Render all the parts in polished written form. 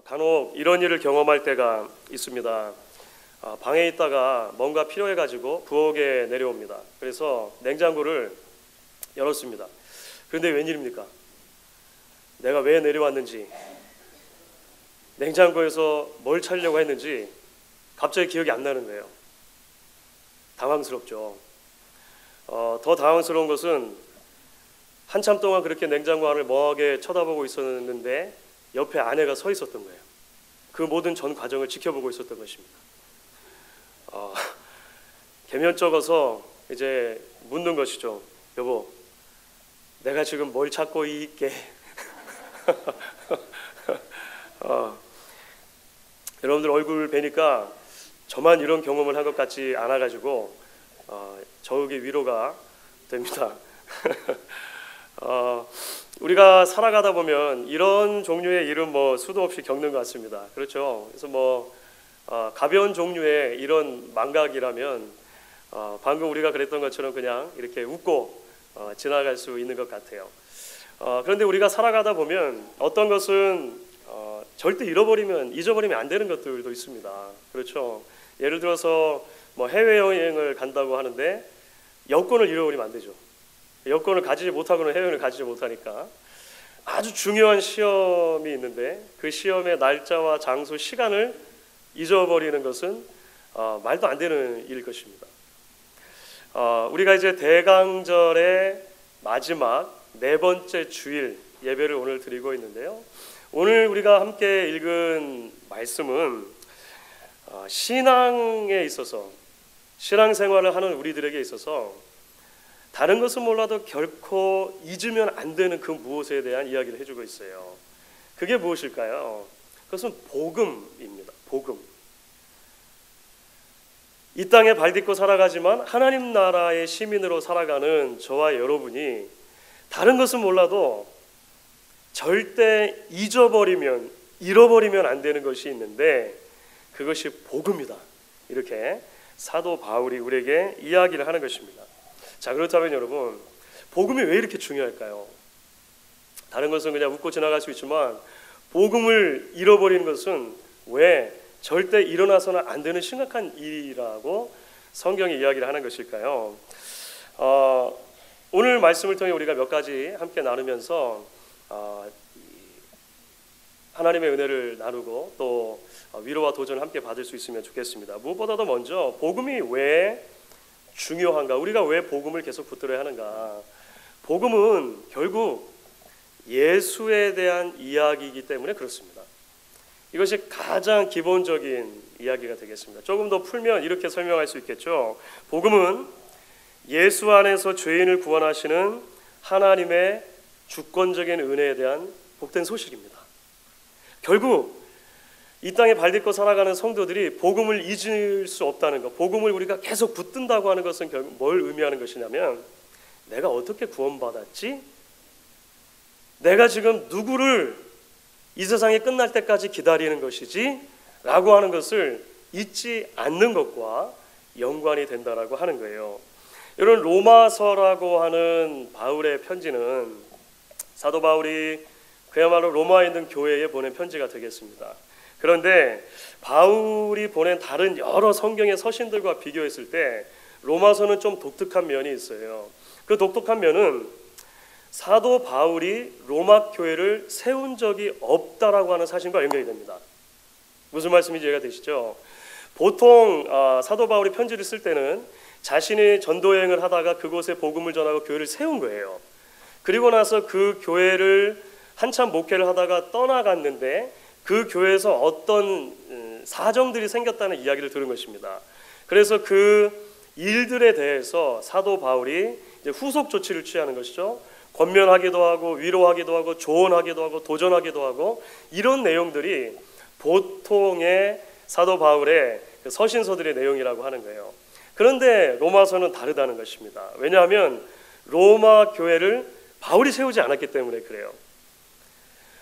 간혹 이런 일을 경험할 때가 있습니다. 방에 있다가 뭔가 필요해가지고 부엌에 내려옵니다. 그래서 냉장고를 열었습니다. 그런데 웬일입니까? 내가 왜 내려왔는지, 냉장고에서 뭘 찾으려고 했는지 갑자기 기억이 안 나는 거예요. 당황스럽죠. 더 당황스러운 것은 한참 동안 그렇게 냉장고 안을 멍하게 쳐다보고 있었는데 옆에 아내가 서 있었던 거예요. 그 모든 전 과정을 지켜보고 있었던 것입니다. 개면쩍어서 이제 묻는 것이죠. 여보, 내가 지금 뭘 찾고 있게? 여러분들 얼굴 뵈니까 저만 이런 경험을 한 것 같지 않아가지고 저에게 위로가 됩니다. 우리가 살아가다 보면 이런 종류의 일은 수도 없이 겪는 것 같습니다. 그렇죠? 그래서 가벼운 종류의 이런 망각이라면 방금 우리가 그랬던 것처럼 그냥 이렇게 웃고 지나갈 수 있는 것 같아요. 그런데 우리가 살아가다 보면 어떤 것은 절대 잊어버리면 안 되는 것들도 있습니다. 그렇죠? 예를 들어서 해외여행을 간다고 하는데 여권을 잃어버리면 안 되죠. 여권을 가지지 못하고는 해외여행을 가지지 못하니까 아주 중요한 시험이 있는데 그 시험의 날짜와 장소, 시간을 잊어버리는 것은 말도 안 되는 일일 것입니다. 우리가 이제 대강절의 마지막 4번째 주일 예배를 오늘 드리고 있는데요. 오늘 우리가 함께 읽은 말씀은 신앙에 있어서, 신앙생활을 하는 우리들에게 있어서 다른 것은 몰라도 결코 잊으면 안 되는 그 무엇에 대한 이야기를 해주고 있어요. 그게 무엇일까요? 그것은 복음입니다. 복음. 이 땅에 발딛고 살아가지만 하나님 나라의 시민으로 살아가는 저와 여러분이 다른 것은 몰라도 절대 잃어버리면 안 되는 것이 있는데 그것이 복음이다. 이렇게 사도 바울이 우리에게 이야기를 하는 것입니다. 자, 그렇다면 여러분, 복음이 왜 이렇게 중요할까요? 다른 것은 그냥 웃고 지나갈 수 있지만 복음을 잃어버리는 것은 왜 절대 일어나서는 안 되는 심각한 일이라고 성경이 이야기를 하는 것일까요? 오늘 말씀을 통해 우리가 몇 가지 함께 나누면서 하나님의 은혜를 나누고 또 위로와 도전을 함께 받을 수 있으면 좋겠습니다. 무엇보다도 먼저 복음이 왜 중요한가? 우리가 왜 복음을 계속 붙들어야 하는가? 복음은 결국 예수에 대한 이야기이기 때문에 그렇습니다. 이것이 가장 기본적인 이야기가 되겠습니다. 조금 더 풀면 이렇게 설명할 수 있겠죠. 복음은 예수 안에서 죄인을 구원하시는 하나님의 주권적인 은혜에 대한 복된 소식입니다. 결국 이 땅에 발딛고 살아가는 성도들이 복음을 잊을 수 없다는 것, 복음을 우리가 계속 붙든다고 하는 것은 결국 뭘 의미하는 것이냐면 내가 어떻게 구원받았지? 내가 지금 누구를 이 세상이 끝날 때까지 기다리는 것이지? 라고 하는 것을 잊지 않는 것과 연관이 된다라고 하는 거예요. 이런 로마서라고 하는 바울의 편지는 사도 바울이 그야말로 로마에 있는 교회에 보낸 편지가 되겠습니다. 그런데 바울이 보낸 다른 여러 성경의 서신들과 비교했을 때 로마서는 좀 독특한 면이 있어요. 그 독특한 면은 사도 바울이 로마 교회를 세운 적이 없다라고 하는 사실과 연결이 됩니다. 무슨 말씀인지 이해가 되시죠? 보통 사도 바울이 편지를 쓸 때는 자신이 전도여행을 하다가 그곳에 복음을 전하고 교회를 세운 거예요. 그리고 나서 그 교회를 한참 목회를 하다가 떠나갔는데 그 교회에서 어떤 사정들이 생겼다는 이야기를 들은 것입니다. 그래서 그 일들에 대해서 사도 바울이 이제 후속 조치를 취하는 것이죠. 권면하기도 하고 위로하기도 하고 조언하기도 하고 도전하기도 하고 이런 내용들이 보통의 사도 바울의 서신서들의 내용이라고 하는 거예요. 그런데 로마서는 다르다는 것입니다. 왜냐하면 로마 교회를 바울이 세우지 않았기 때문에 그래요.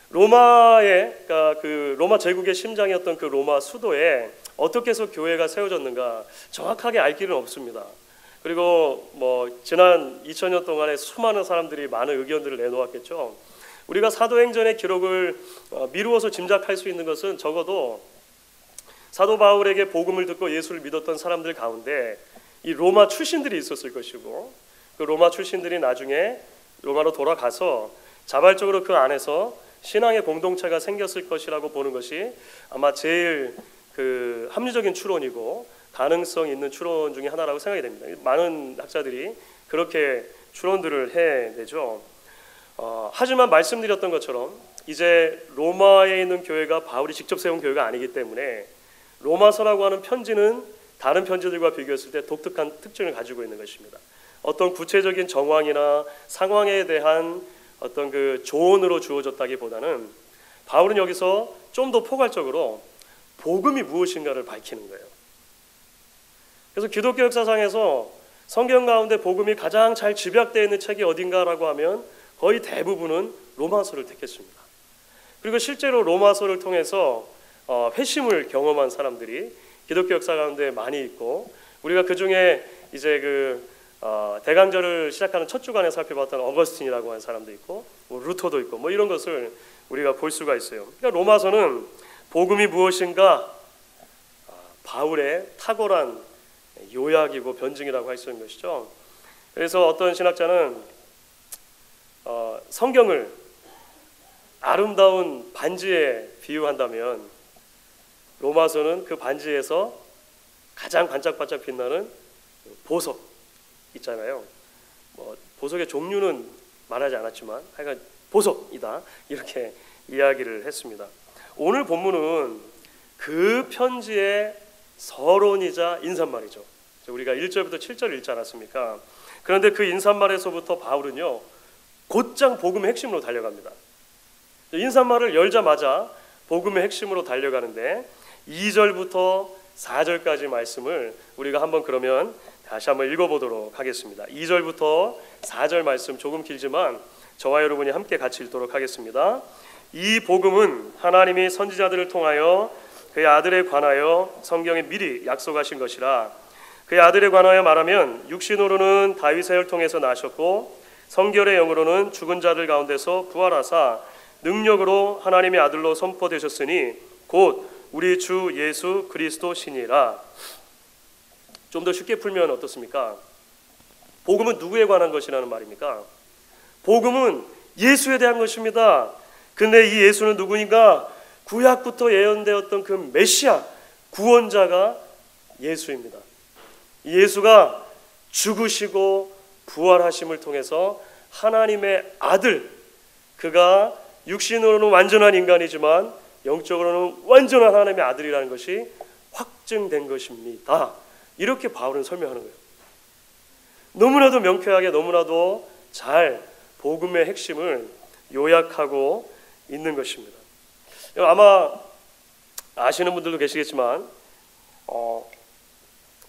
그 로마 제국의 심장이었던 그 로마 수도에 어떻게 해서 교회가 세워졌는가 정확하게 알 길은 없습니다. 그리고 지난 2000년 동안에 수많은 사람들이 많은 의견들을 내놓았겠죠. 우리가 사도행전의 기록을 미루어서 짐작할 수 있는 것은 적어도 사도 바울에게 복음을 듣고 예수를 믿었던 사람들 가운데 이 로마 출신들이 있었을 것이고, 그 로마 출신들이 나중에 로마로 돌아가서 자발적으로 그 안에서 신앙의 공동체가 생겼을 것이라고 보는 것이 아마 제일 그 합리적인 추론이고 가능성 있는 추론 중에 하나라고 생각이 됩니다. 많은 학자들이 그렇게 추론들을 해내죠. 하지만 말씀드렸던 것처럼 이제 로마에 있는 교회가 바울이 직접 세운 교회가 아니기 때문에 로마서라고 하는 편지는 다른 편지들과 비교했을 때 독특한 특징을 가지고 있는 것입니다. 어떤 구체적인 정황이나 상황에 대한 어떤 그 조언으로 주어졌다기보다는 바울은 여기서 좀 더 포괄적으로 복음이 무엇인가를 밝히는 거예요. 그래서 기독교 역사상에서 성경 가운데 복음이 가장 잘 집약되어 있는 책이 어딘가라고 하면 거의 대부분은 로마서를 택했습니다. 그리고 실제로 로마서를 통해서 회심을 경험한 사람들이 기독교 역사 가운데 많이 있고, 우리가 그 중에 이제 대강절을 시작하는 첫 주간에 살펴봤던 어거스틴이라고 하는 사람도 있고, 루터도 있고, 이런 것을 우리가 볼 수가 있어요. 그러니까 로마서는 복음이 무엇인가 바울의 탁월한 요약이고 변증이라고 할 수 있는 것이죠. 그래서 어떤 신학자는 성경을 아름다운 반지에 비유한다면 로마서는 그 반지에서 가장 반짝반짝 빛나는 보석 있잖아요. 보석의 종류는 말하지 않았지만 하여간 보석이다, 이렇게 이야기를 했습니다. 오늘 본문은 그 편지의 서론이자 인사말이죠. 우리가 1절부터 7절 읽지 않았습니까? 그런데 그 인사말에서부터 바울은요 곧장 복음의 핵심으로 달려갑니다. 인사말을 열자마자 복음의 핵심으로 달려가는데 2절부터 4절까지 말씀을 우리가 한번 그러면 다시 한번 읽어보도록 하겠습니다. 2절부터 4절 말씀 조금 길지만 저와 여러분이 함께 같이 읽도록 하겠습니다. 이 복음은 하나님이 선지자들을 통하여 그의 아들에 관하여 성경에 미리 약속하신 것이라. 그의 아들에 관하여 말하면 육신으로는 다윗의 혈 통해서 나셨고 성결의 영으로는 죽은 자들 가운데서 부활하사 능력으로 하나님의 아들로 선포되셨으니 곧 우리 주 예수 그리스도시니라. 좀 더 쉽게 풀면 어떻습니까? 복음은 누구에 관한 것이라는 말입니까? 복음은 예수에 대한 것입니다. 근데 이 예수는 누구인가? 구약부터 예언되었던 그 메시아 구원자가 예수입니다. 예수가 죽으시고 부활하심을 통해서 하나님의 아들, 그가 육신으로는 완전한 인간이지만 영적으로는 완전한 하나님의 아들이라는 것이 확증된 것입니다. 이렇게 바울은 설명하는 거예요. 너무나도 명쾌하게, 너무나도 잘 복음의 핵심을 요약하고 있는 것입니다. 아마 아시는 분들도 계시겠지만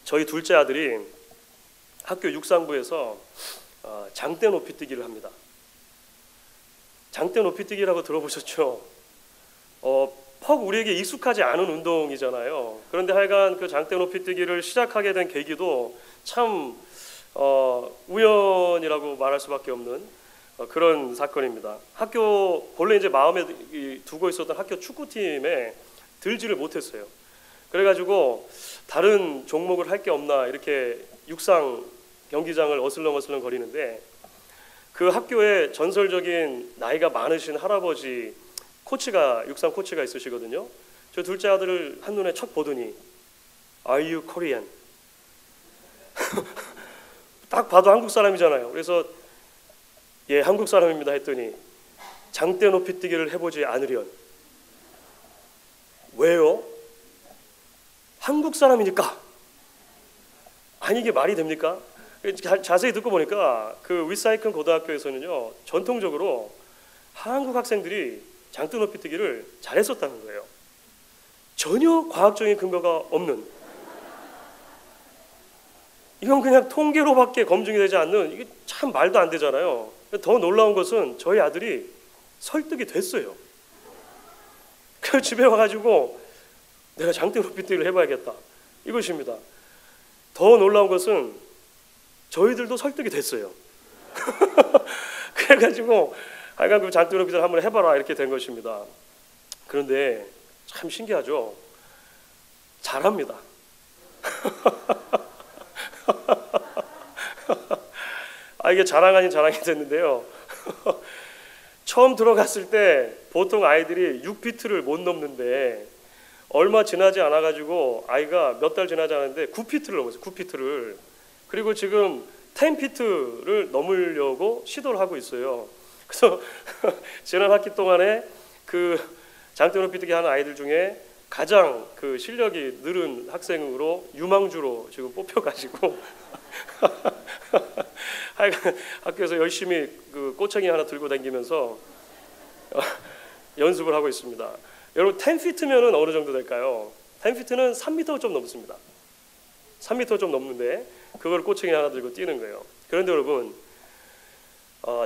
저희 둘째 아들이 학교 육상부에서 장대 높이뛰기를 합니다. 장대 높이뛰기라고 들어보셨죠? 퍽 우리에게 익숙하지 않은 운동이잖아요. 그런데 하여간 그 장대 높이뛰기를 시작하게 된 계기도 참 우연이라고 말할 수밖에 없는 그런 사건입니다. 학교 본래 이제 마음에 두고 있었던 학교 축구팀에 들지를 못했어요. 그래가지고 다른 종목을 할 게 없나 이렇게 육상 경기장을 어슬렁어슬렁 거리는데 그 학교에 전설적인 나이가 많으신 할아버지 코치가, 육상 코치가 있으시거든요. 저 둘째 아들을 한눈에 척 보더니 Are you Korean? 딱 봐도 한국 사람이잖아요. 그래서 예, 한국 사람입니다 했더니 장대 높이뛰기를 해보지 않으련. 왜요? 한국 사람이니까. 아니 이게 말이 됩니까? 자세히 듣고 보니까 그 위사이큰 고등학교에서는요 전통적으로 한국 학생들이 장대 높이뛰기를 잘했었다는 거예요. 전혀 과학적인 근거가 없는, 이건 그냥 통계로밖에 검증이 되지 않는, 이게 참 말도 안 되잖아요. 더 놀라운 것은 저희 아들이 설득이 됐어요. 그래서 집에 와가지고 내가 장대 높이뛰기를 해봐야겠다, 이것입니다. 더 놀라운 것은 저희들도 설득이 됐어요. 그래가지고 하여간 그 장대노비들 한번 해봐라 이렇게 된 것입니다. 그런데 참 신기하죠. 잘합니다. 이게 자랑 아닌 자랑이 됐는데요. 처음 들어갔을 때 보통 아이들이 6피트를 못 넘는데 얼마 지나지 않아 가지고 아이가 몇 달 지나지 않았는데 9피트를 넘었어요. 9피트를. 그리고 지금 10피트를 넘으려고 시도를 하고 있어요. 그래서 지난 학기 동안에 그 장대노 비트기 하는 아이들 중에 가장 그 실력이 늘은 학생으로 유망주로 지금 뽑혀가지고 하여간 학교에서 열심히 그 꼬챙이 하나 들고 다니면서 연습을 하고 있습니다. 여러분 10피트면은 어느 정도 될까요? 10피트는 3m 좀 넘습니다. 3m 좀 넘는데 그걸 꼬챙이 하나 들고 뛰는 거예요. 그런데 여러분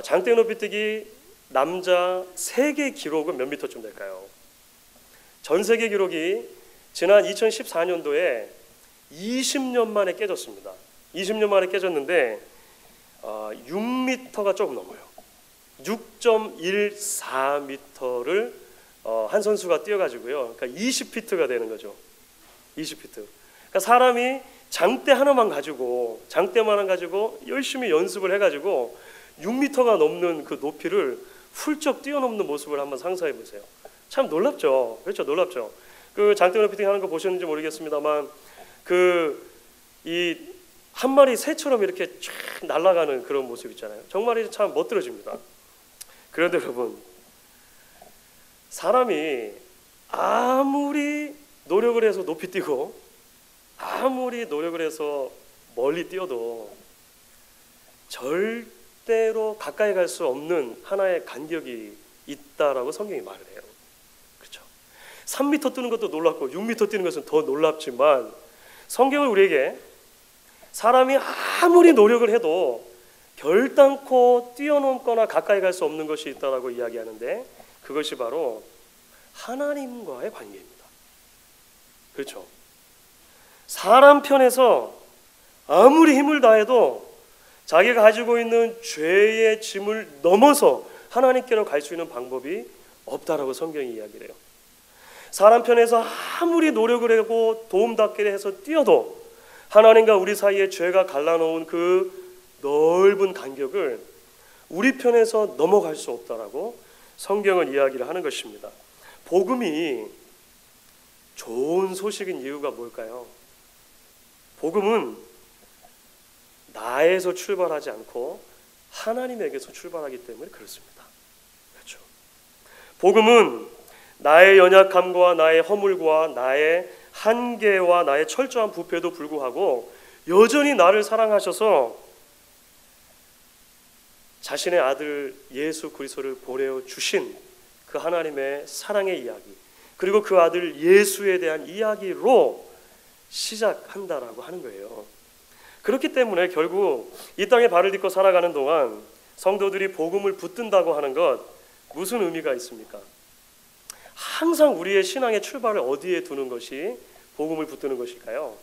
장대노 비트기 남자 세계 기록은 몇 미터쯤 될까요? 전 세계 기록이 지난 2014년도에 20년 만에 깨졌습니다. 20년 만에 깨졌는데 6m가 조금 넘어요. 6.14m를 한 선수가 뛰어가지고요. 그러니까 20피트가 되는 거죠. 20피트. 그러니까 사람이 장대만한 가지고 열심히 연습을 해가지고 6m가 넘는 그 높이를 훌쩍 뛰어넘는 모습을 한번 상상해 보세요. 참 놀랍죠. 그렇죠, 놀랍죠. 그 장대노 피팅 하는 거 보셨는지 모르겠습니다만 이 한 마리 새처럼 이렇게 쫙 날아가는 그런 모습 있잖아요. 정말 참 멋들어집니다. 그런데 여러분, 사람이 아무리 노력을 해서 높이 뛰고 아무리 노력을 해서 멀리 뛰어도 절대로 가까이 갈 수 없는 하나의 간격이 있다라고 성경이 말을 해요. 그렇죠? 3m 뛰는 것도 놀랍고 6m 뛰는 것은 더 놀랍지만 성경은 우리에게 사람이 아무리 노력을 해도 결단코 뛰어넘거나 가까이 갈 수 없는 것이 있다라고 이야기하는데 그것이 바로 하나님과의 관계입니다. 그렇죠? 사람 편에서 아무리 힘을 다해도 자기가 가지고 있는 죄의 짐을 넘어서 하나님께로 갈 수 있는 방법이 없다라고 성경이 이야기를 해요. 사람 편에서 아무리 노력을 하고 도움닫기를 해서 뛰어도 하나님과 우리 사이에 죄가 갈라놓은 그 넓은 간격을 우리 편에서 넘어갈 수 없다라고 성경은 이야기를 하는 것입니다. 복음이 좋은 소식인 이유가 뭘까요? 복음은 나에서 출발하지 않고 하나님에게서 출발하기 때문에 그렇습니다. 그렇죠? 복음은 나의 연약함과 나의 허물과 나의 한계와 나의 철저한 부패도 불구하고 여전히 나를 사랑하셔서 자신의 아들 예수 그리스도를 보내어 주신 그 하나님의 사랑의 이야기, 그리고 그 아들 예수에 대한 이야기로 시작한다라고 하는 거예요. 그렇기 때문에 결국 이 땅에 발을 딛고 살아가는 동안 성도들이 복음을 붙든다고 하는 것 무슨 의미가 있습니까? 항상 우리의 신앙의 출발을 어디에 두는 것이 복음을 붙드는 것일까요?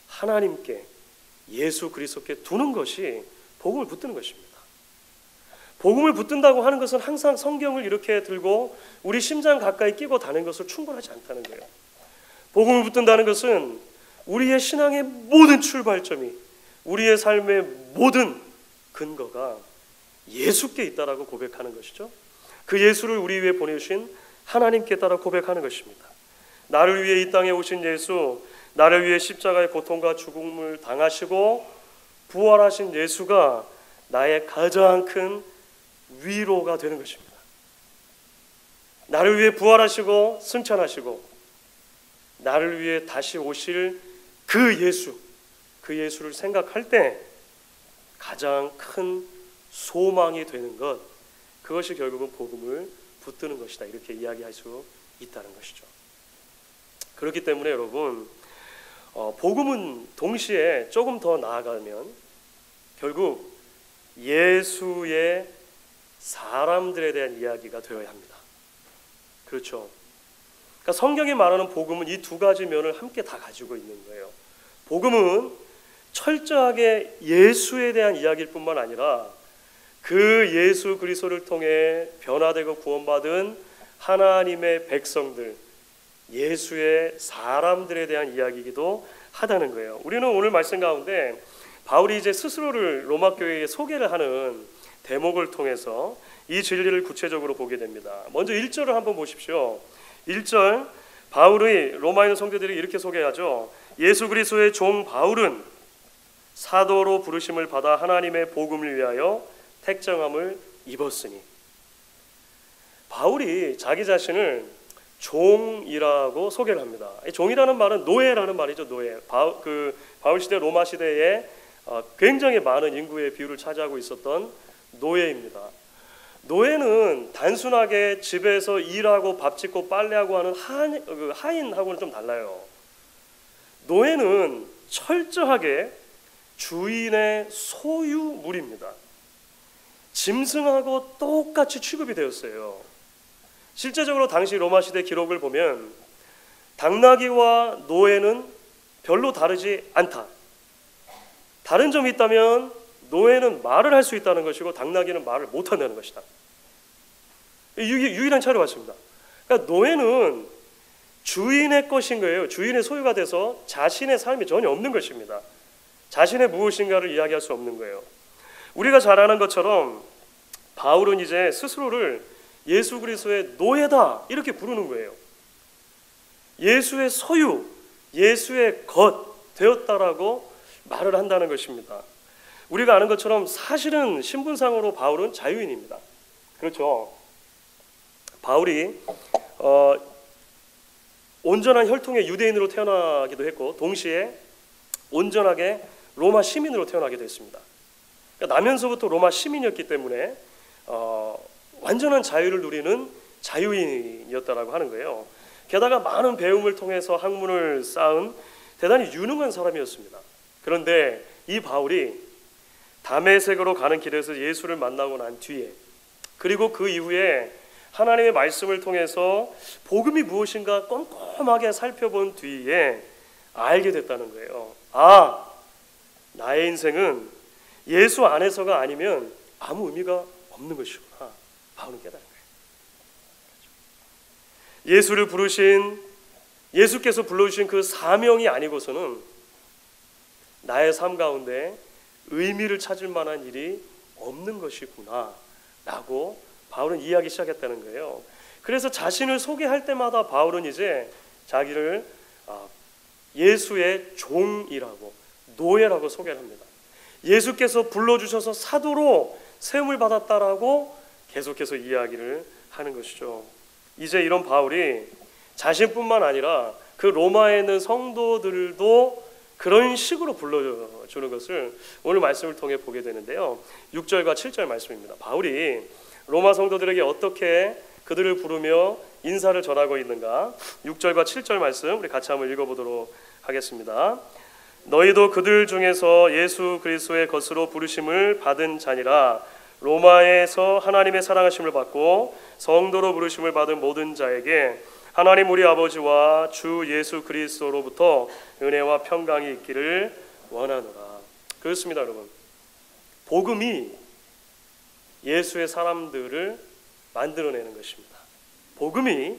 하나님께, 예수 그리스도께 두는 것이 복음을 붙드는 것입니다. 복음을 붙든다고 하는 것은 항상 성경을 이렇게 들고 우리 심장 가까이 끼고 다니는 것을 충분하지 않다는 거예요. 복음을 붙든다는 것은 우리의 신앙의 모든 출발점이, 우리의 삶의 모든 근거가 예수께 있다라고 고백하는 것이죠. 그 예수를 우리 위해 보내주신 하나님께 따라 고백하는 것입니다. 나를 위해 이 땅에 오신 예수, 나를 위해 십자가의 고통과 죽음을 당하시고 부활하신 예수가 나의 가장 큰 위로가 되는 것입니다. 나를 위해 부활하시고 승천하시고 나를 위해 다시 오실 그 예수, 그 예수를 생각할 때 가장 큰 소망이 되는 것, 그것이 결국은 복음을 붙드는 것이다, 이렇게 이야기할 수 있다는 것이죠. 그렇기 때문에 여러분, 복음은 동시에 조금 더 나아가면 결국 예수의 사람들에 대한 이야기가 되어야 합니다. 그렇죠? 그러니까 성경이 말하는 복음은 이 두 가지 면을 함께 다 가지고 있는 거예요. 복음은 철저하게 예수에 대한 이야기일 뿐만 아니라 그 예수 그리스도를 통해 변화되고 구원받은 하나님의 백성들, 예수의 사람들에 대한 이야기이기도 하다는 거예요. 우리는 오늘 말씀 가운데 바울이 이제 스스로를 로마 교회에 소개를 하는 대목을 통해서 이 진리를 구체적으로 보게 됩니다. 먼저 1절을 한번 보십시오. 1절, 바울의 로마에 있는 성도들이 이렇게 소개하죠. 예수 그리스도의 종 바울은 사도로 부르심을 받아 하나님의 복음을 위하여 택정함을 입었으니. 바울이 자기 자신을 종이라고 소개를 합니다. 종이라는 말은 노예라는 말이죠. 노예. 바울 시대 로마 시대에 굉장히 많은 인구의 비율을 차지하고 있었던 노예입니다. 노예는 단순하게 집에서 일하고 밥 짓고 빨래하고 하는 하인하고는 좀 달라요. 노예는 철저하게 주인의 소유물입니다. 짐승하고 똑같이 취급이 되었어요. 실제적으로 당시 로마 시대 기록을 보면 당나귀와 노예는 별로 다르지 않다. 다른 점이 있다면 노예는 말을 할 수 있다는 것이고 당나귀는 말을 못한다는 것이다. 유일한 차이가 왔습니다. 그러니까 노예는 주인의 것인 거예요. 주인의 소유가 돼서 자신의 삶이 전혀 없는 것입니다. 자신의 무엇인가를 이야기할 수 없는 거예요. 우리가 잘 아는 것처럼 바울은 이제 스스로를 예수 그리스도의 노예다 이렇게 부르는 거예요. 예수의 소유, 예수의 것 되었다라고 말을 한다는 것입니다. 우리가 아는 것처럼 사실은 신분상으로 바울은 자유인입니다. 그렇죠. 바울이 온전한 혈통의 유대인으로 태어나기도 했고 동시에 온전하게 로마 시민으로 태어나기도 했습니다. 그러니까 나면서부터 로마 시민이었기 때문에 완전한 자유를 누리는 자유인이었다라고 하는 거예요. 게다가 많은 배움을 통해서 학문을 쌓은 대단히 유능한 사람이었습니다. 그런데 이 바울이 다메섹으로 가는 길에서 예수를 만나고 난 뒤에 그리고 그 이후에 하나님의 말씀을 통해서 복음이 무엇인가 꼼꼼하게 살펴본 뒤에 알게 됐다는 거예요. 아, 나의 인생은 예수 안에서가 아니면 아무 의미가 없는 것이구나. 바울은 깨달은 거예요. 예수를 부르신, 예수께서 불러주신 그 사명이 아니고서는 나의 삶 가운데 의미를 찾을 만한 일이 없는 것이구나 라고 바울은 이해하기 시작했다는 거예요. 그래서 자신을 소개할 때마다 바울은 이제 자기를 예수의 종이라고, 노예라고 소개를 합니다. 예수께서 불러주셔서 사도로 세움을 받았다라고 계속해서 이야기를 하는 것이죠. 이제 이런 바울이 자신뿐만 아니라 그 로마에 있는 성도들도 그런 식으로 불러주는 것을 오늘 말씀을 통해 보게 되는데요. 6절과 7절 말씀입니다. 바울이 로마 성도들에게 어떻게 그들을 부르며 인사를 전하고 있는가. 6절과 7절 말씀 우리 같이 한번 읽어보도록 하겠습니다. 너희도 그들 중에서 예수 그리스도의 것으로 부르심을 받은 자니라. 로마에서 하나님의 사랑하심을 받고 성도로 부르심을 받은 모든 자에게 하나님 우리 아버지와 주 예수 그리스도로부터 은혜와 평강이 있기를 원하노라. 그렇습니다, 여러분. 복음이 예수의 사람들을 만들어내는 것입니다. 복음이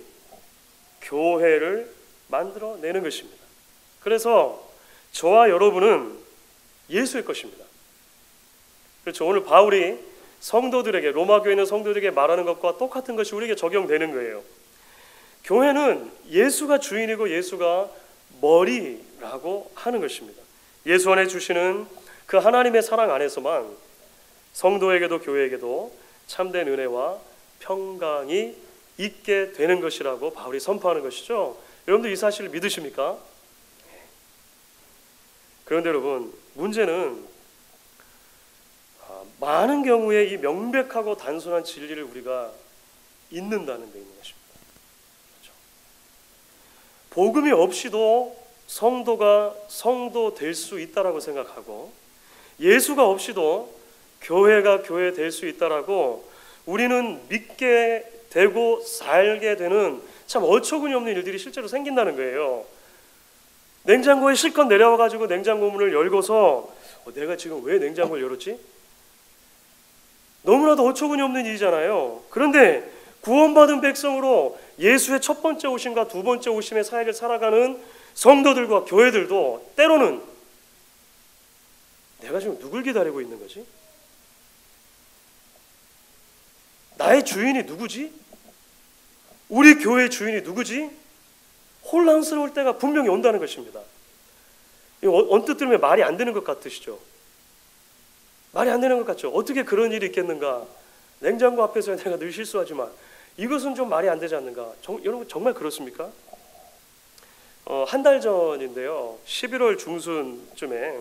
교회를 만들어내는 것입니다. 그래서 저와 여러분은 예수의 것입니다. 그렇죠. 오늘 바울이 성도들에게, 로마 교회 있는 성도들에게 말하는 것과 똑같은 것이 우리에게 적용되는 거예요. 교회는 예수가 주인이고 예수가 머리라고 하는 것입니다. 예수 안에 주시는 그 하나님의 사랑 안에서만 성도에게도 교회에게도 참된 은혜와 평강이 있게 되는 것이라고 바울이 선포하는 것이죠. 여러분들 이 사실을 믿으십니까? 그런데 여러분, 문제는 많은 경우에 이 명백하고 단순한 진리를 우리가 잊는다는 데 있는 것입니다. 그렇죠? 복음이 없이도 성도가 성도 될 수 있다라고 생각하고 예수가 없이도 교회가 교회 될 수 있다라고 우리는 믿게 되고 살게 되는 참 어처구니 없는 일들이 실제로 생긴다는 거예요. 냉장고에 실컷 내려와가지고 냉장고 문을 열고서 내가 지금 왜 냉장고를 열었지? 너무나도 어처구니 없는 일이잖아요. 그런데 구원받은 백성으로 예수의 첫 번째 오심과 두 번째 오심의 사역을 살아가는 성도들과 교회들도 때로는 내가 지금 누굴 기다리고 있는 거지? 나의 주인이 누구지? 우리 교회의 주인이 누구지? 혼란스러울 때가 분명히 온다는 것입니다. 언뜻 들으면 말이 안 되는 것 같으시죠? 말이 안 되는 것 같죠? 어떻게 그런 일이 있겠는가? 냉장고 앞에서 내가 늘 실수하지만 이것은 좀 말이 안 되지 않는가? 여러분 정말 그렇습니까? 한 달 전인데요. 11월 중순쯤에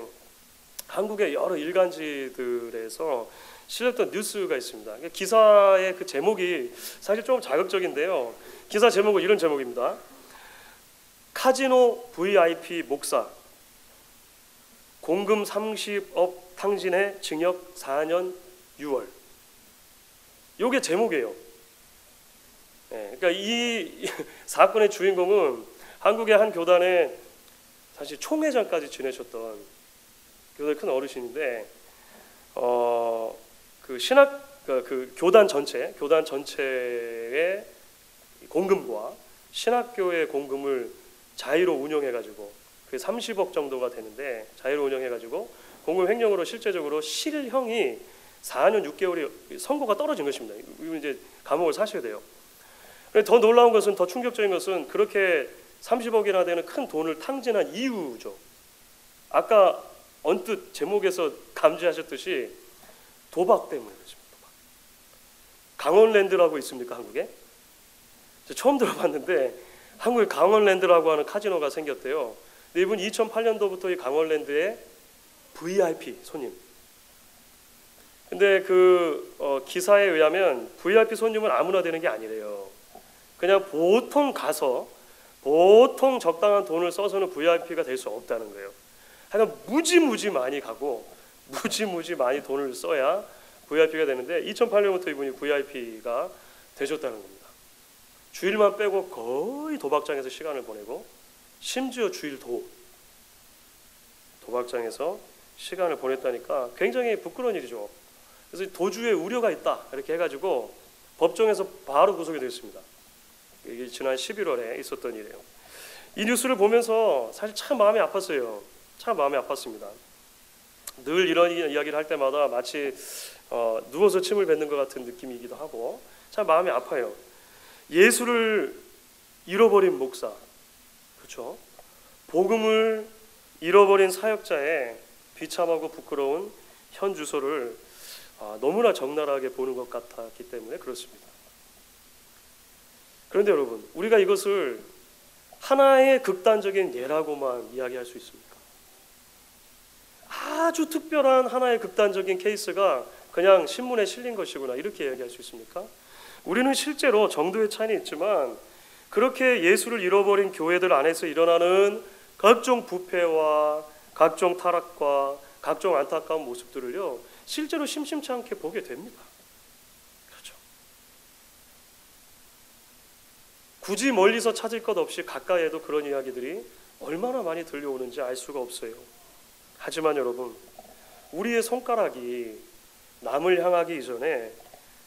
한국의 여러 일간지들에서 실렸던 뉴스가 있습니다. 기사의 그 제목이 사실 좀 자극적인데요. 기사 제목은 이런 제목입니다. 카지노 VIP 목사 공금 30억 탕진해 징역 4년 6월. 이게 제목이에요. 그러니까 이 사건의 주인공은 한국의 한 교단의 사실 총회장까지 지내셨던 교단의 큰 어르신인데, 그 교단 전체의 공금과 신학교의 공금을 자의로 운영해가지고 그게 30억 정도가 되는데 자의로 운영해가지고 공금 횡령으로 실제적으로 실형이 4년 6개월이 선고가 떨어진 것입니다. 이제 감옥을 사셔야 돼요. 더 놀라운 것은, 더 충격적인 것은 그렇게 30억이나 되는 큰 돈을 탕진한 이유죠. 아까 언뜻 제목에서 감지하셨듯이 도박 때문에 그렇습니다. 도박. 강원랜드라고 있습니까, 한국에? 저 처음 들어봤는데 한국에 강원랜드라고 하는 카지노가 생겼대요. 근데 이분 2008년도부터 이 강원랜드의 VIP 손님. 근데 기사에 의하면 VIP 손님은 아무나 되는 게 아니래요. 그냥 보통 가서 보통 적당한 돈을 써서는 VIP가 될 수 없다는 거예요. 하여간 무지 많이 가고 무지 많이 돈을 써야 VIP가 되는데 2008년부터 이분이 VIP가 되셨다는 겁니다. 주일만 빼고 거의 도박장에서 시간을 보내고, 심지어 주일도 도박장에서 시간을 보냈다니까 굉장히 부끄러운 일이죠. 그래서 도주에 우려가 있다 이렇게 해가지고 법정에서 바로 구속이 됐습니다. 이게 지난 11월에 있었던 일이에요. 이 뉴스를 보면서 사실 참 마음이 아팠어요. 참 마음이 아팠습니다. 늘 이런 이야기를 할 때마다 마치 누워서 침을 뱉는 것 같은 느낌이기도 하고 참 마음이 아파요. 예수를 잃어버린 목사, 그렇죠? 복음을 잃어버린 사역자의 비참하고 부끄러운 현 주소를 너무나 적나라하게 보는 것 같았기 때문에 그렇습니다. 그런데 여러분, 우리가 이것을 하나의 극단적인 예라고만 이야기할 수 있습니까? 아주 특별한 하나의 극단적인 케이스가 그냥 신문에 실린 것이구나 이렇게 이야기할 수 있습니까? 우리는 실제로 정도의 차이는 있지만 그렇게 예수를 잃어버린 교회들 안에서 일어나는 각종 부패와 각종 타락과 각종 안타까운 모습들을요 실제로 심심치 않게 보게 됩니다. 그렇죠? 굳이 멀리서 찾을 것 없이 가까이에도 그런 이야기들이 얼마나 많이 들려오는지 알 수가 없어요. 하지만 여러분, 우리의 손가락이 남을 향하기 이전에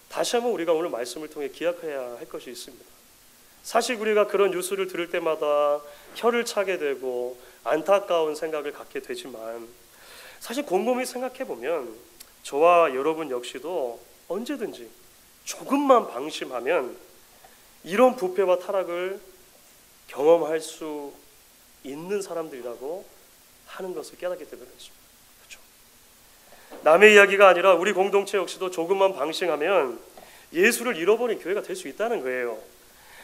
다시 한번 우리가 오늘 말씀을 통해 기억해야 할 것이 있습니다. 사실 우리가 그런 뉴스를 들을 때마다 혀를 차게 되고 안타까운 생각을 갖게 되지만 사실 곰곰이 생각해 보면 저와 여러분 역시도 언제든지 조금만 방심하면 이런 부패와 타락을 경험할 수 있는 사람들이라고 하는 것을 깨닫게 되는 것입니다. 그렇죠? 남의 이야기가 아니라 우리 공동체 역시도 조금만 방심하면 예수를 잃어버린 교회가 될 수 있다는 거예요.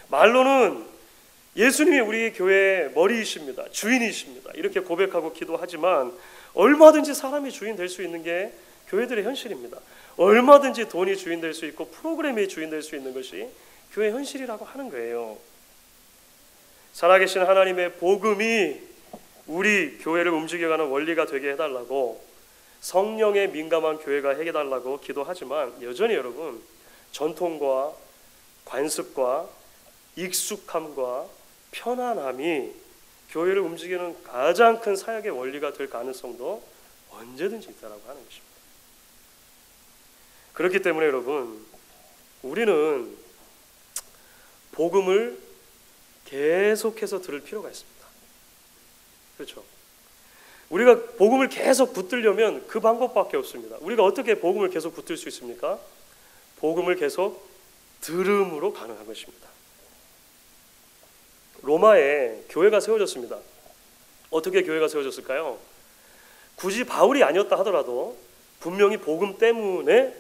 말로는 예수님이 우리 교회의 머리이십니다. 주인이십니다. 이렇게 고백하고 기도하지만 얼마든지 사람이 주인 될 수 있는 게 교회들의 현실입니다. 얼마든지 돈이 주인 될 수 있고 프로그램이 주인 될 수 있는 것이 교회 현실이라고 하는 거예요. 살아계신 하나님의 복음이 우리 교회를 움직여가는 원리가 되게 해달라고, 성령에 민감한 교회가 해달라고 기도하지만 여전히 여러분, 전통과 관습과 익숙함과 편안함이 교회를 움직이는 가장 큰 사역의 원리가 될 가능성도 언제든지 있다라고 하는 것입니다. 그렇기 때문에 여러분, 우리는 복음을 계속해서 들을 필요가 있습니다. 그렇죠? 우리가 복음을 계속 붙들려면 그 방법밖에 없습니다. 우리가 어떻게 복음을 계속 붙들 수 있습니까? 복음을 계속 들음으로 가능한 것입니다. 로마에 교회가 세워졌습니다. 어떻게 교회가 세워졌을까요? 굳이 바울이 아니었다 하더라도 분명히 복음 때문에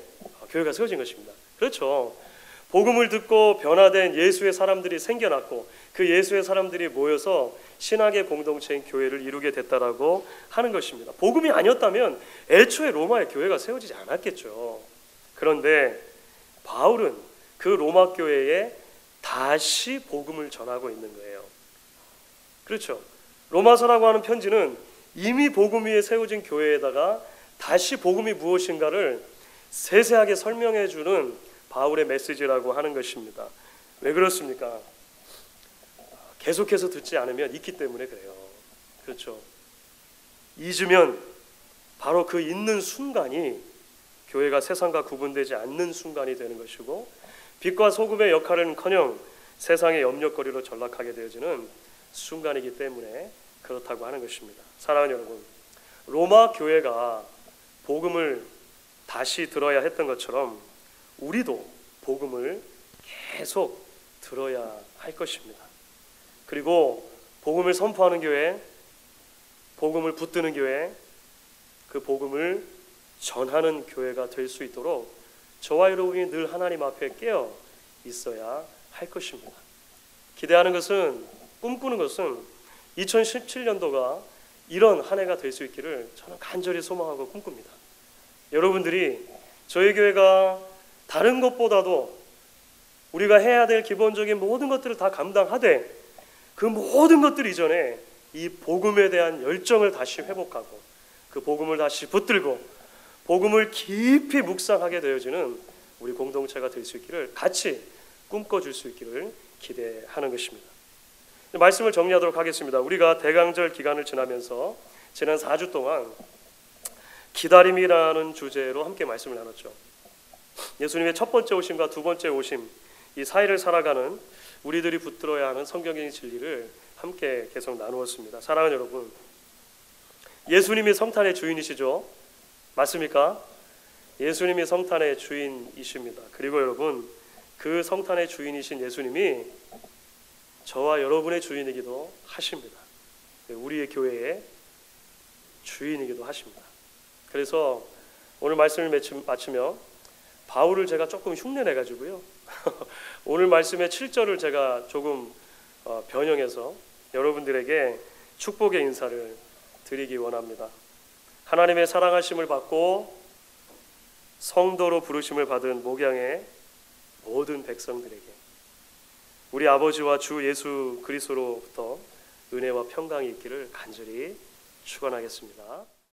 교회가 세워진 것입니다. 그렇죠. 복음을 듣고 변화된 예수의 사람들이 생겨났고 그 예수의 사람들이 모여서 신학의 공동체인 교회를 이루게 됐다라고 하는 것입니다. 복음이 아니었다면 애초에 로마의 교회가 세워지지 않았겠죠. 그런데 바울은 그 로마 교회에 다시 복음을 전하고 있는 거예요. 그렇죠. 로마서라고 하는 편지는 이미 복음 위에 세워진 교회에다가 다시 복음이 무엇인가를 세세하게 설명해 주는 바울의 메시지라고 하는 것입니다. 왜 그렇습니까? 계속해서 듣지 않으면 잊기 때문에 그래요. 그렇죠. 잊으면 바로 그 잊는 순간이 교회가 세상과 구분되지 않는 순간이 되는 것이고, 빛과 소금의 역할은커녕 세상의 염려거리로 전락하게 되어지는 순간이기 때문에 그렇다고 하는 것입니다. 사랑하는 여러분, 로마 교회가 복음을 다시 들어야 했던 것처럼 우리도 복음을 계속 들어야 할 것입니다. 그리고 복음을 선포하는 교회, 복음을 붙드는 교회, 그 복음을 전하는 교회가 될 수 있도록 저와 여러분이 늘 하나님 앞에 깨어 있어야 할 것입니다. 기대하는 것은, 꿈꾸는 것은 2017년도가 이런 한 해가 될 수 있기를 저는 간절히 소망하고 꿈꿉니다. 여러분들이 저희 교회가 다른 것보다도 우리가 해야 될 기본적인 모든 것들을 다 감당하되 그 모든 것들 이전에 이 복음에 대한 열정을 다시 회복하고 그 복음을 다시 붙들고 복음을 깊이 묵상하게 되어지는 우리 공동체가 될 수 있기를 같이 꿈꿔줄 수 있기를 기대하는 것입니다. 말씀을 정리하도록 하겠습니다. 우리가 대강절 기간을 지나면서 지난 4주 동안 기다림이라는 주제로 함께 말씀을 나눴죠. 예수님의 첫 번째 오심과 두 번째 오심, 이 사이를 살아가는 우리들이 붙들어야 하는 성경적인 진리를 함께 계속 나누었습니다. 사랑하는 여러분, 예수님이 성탄의 주인이시죠? 맞습니까? 예수님이 성탄의 주인이십니다. 그리고 여러분, 그 성탄의 주인이신 예수님이 저와 여러분의 주인이기도 하십니다. 우리의 교회의 주인이기도 하십니다. 그래서 오늘 말씀을 마치며 바울을 제가 조금 흉내내가지고요. 오늘 말씀의 7절을 제가 조금 변형해서 여러분들에게 축복의 인사를 드리기 원합니다. 하나님의 사랑하심을 받고 성도로 부르심을 받은 목양의 모든 백성들에게 우리 아버지와 주 예수 그리스도로부터 은혜와 평강이 있기를 간절히 축원하겠습니다.